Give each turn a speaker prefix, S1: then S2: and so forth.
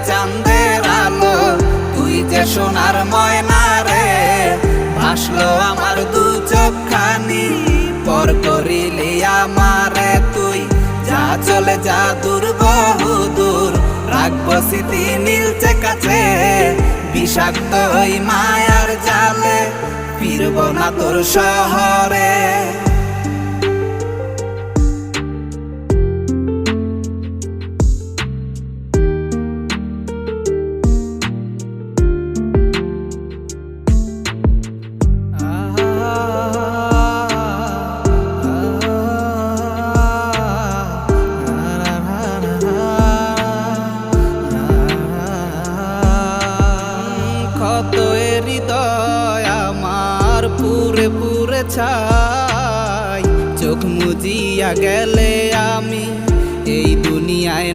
S1: চাঁদের আলো, তুই যে সোনার ময়না রে। ভাসলো আমার দু চোখখানি, পর করিলি আমারে তুই। যা চলে যা দূর বহু দূর, রাখবো স্মৃতি নীলচে কাছে। বিষাক্ত ওই মায়ার জালে, ফিরব না তোর শহরে। কত হৃদয় আমার পুরে পুরে ছাই, চোখ মুজিয়া গেলে আমি